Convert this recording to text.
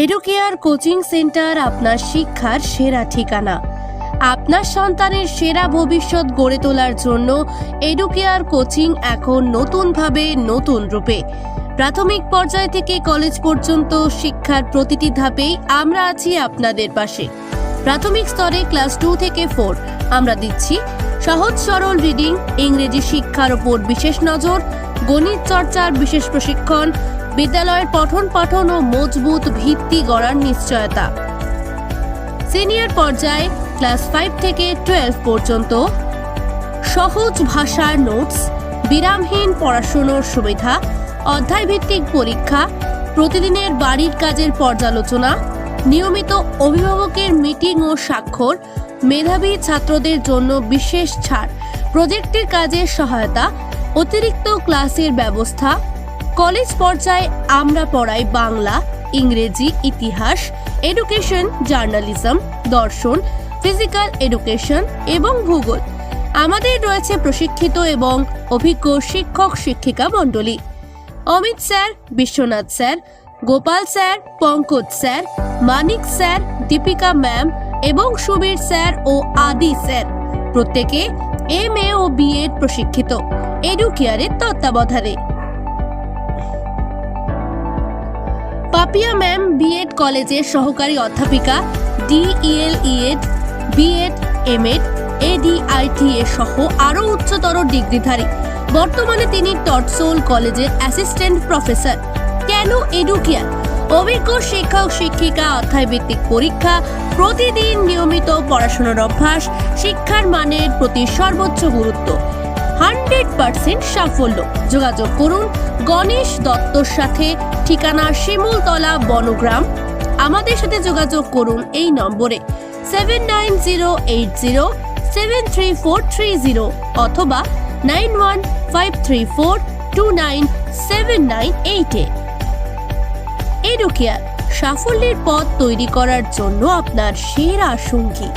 Educare coaching centre আপনার শিক্ষার সেরা ঠিকানা। আপনার সন্তানের সেরা ভবিষ্যৎ গড়ে তোলার জন্য এডুকেয়ার কোচিং এখন নতুনভাবে নতুন রূপে। প্রাথমিক পর্যায় থেকে কলেজ পর্যন্ত শিক্ষার প্রতিটি ধাপেই আমরা আছি আপনাদের পাশে। প্রাথমিক স্তরে ক্লাস 2 থেকে 4 আমরা দিচ্ছি সহজ সরল রিডিং, ইংরেজি শিক্ষার উপর বিশেষ নজর, গণিত চর্চার বিশেষ প্রশিক্ষণ, বিদ্যালয়ের পঠন পাঠন ও মজবুত ভিত্তি গড়ার নিশ্চয়তা। সিনিয়র পর্যায়ে ক্লাস 5 থেকে 12 পর্যন্ত সহজ ভাষার নোটস, বিরামহীন পড়াশোনার সুবিধা, অধ্যায়ভিত্তিক পরীক্ষা, প্রতিদিনের বাড়ির কাজের পর্যালোচনা, নিয়মিত অভিভাবকের মিটিং ও স্বাক্ষর, মেধাবী ছাত্রদের জন্য বিশেষ ছাড়, প্রজেক্টের কাজের সহায়তা, অতিরিক্ত ক্লাসের ব্যবস্থা। কলেজ পর্যায়ে আমরা পড়াই বাংলা, ইংরেজি, ইতিহাস, এডুকেশন, জার্নালিজম, দর্শন, ফিজিক্যাল এডুকেশন এবং ভূগোল। আমাদের রয়েছে প্রশিক্ষিত এবং অভিজ্ঞ শিক্ষক শিক্ষিকা মণ্ডলী। Amit sir, Biswanath sir, Gopal sir, Pankaj sir, Manik sir, Dipika ma'am এবং সুবীর স্যার ও আদি স্যার প্রত্যেকে MA ও BEd প্রশিক্ষিত এডুকেয়ারের তত্ত্বাবধানে। পাপিয়া ম্যাম BEd কলেজের সহকারী অধ্যাপিকা, DELEd, BEd, MAd, ADITA সহ আরও উচ্চতর ডিগ্রিধারী। বর্তমানে তিনি টটসোল কলেজের অ্যাসিস্ট্যান্ট প্রফেসর। কেন এডুকেয়ার? অভিজ্ঞ শিক্ষক শিক্ষিকা, অধ্যায়ভিত্তিক পরীক্ষা, প্রতিদিন নিয়মিত পড়াশোনার অভ্যাস, শিক্ষার মানের প্রতি সর্বোচ্চ গুরুত্ব, 100% সাফল্য। যোগাযোগ করুন গণেশ দত্তর সাথে, ঠিকানা শিমুলতলা, বনগ্রাম। আমাদের সাথে যোগাযোগ করুন এই নম্বরে 7908073430 অথবা 9153429798। এডুকেয়ার, সাফল্যের পথ তৈরি করার জন্য আপনার সেরা সঙ্গী।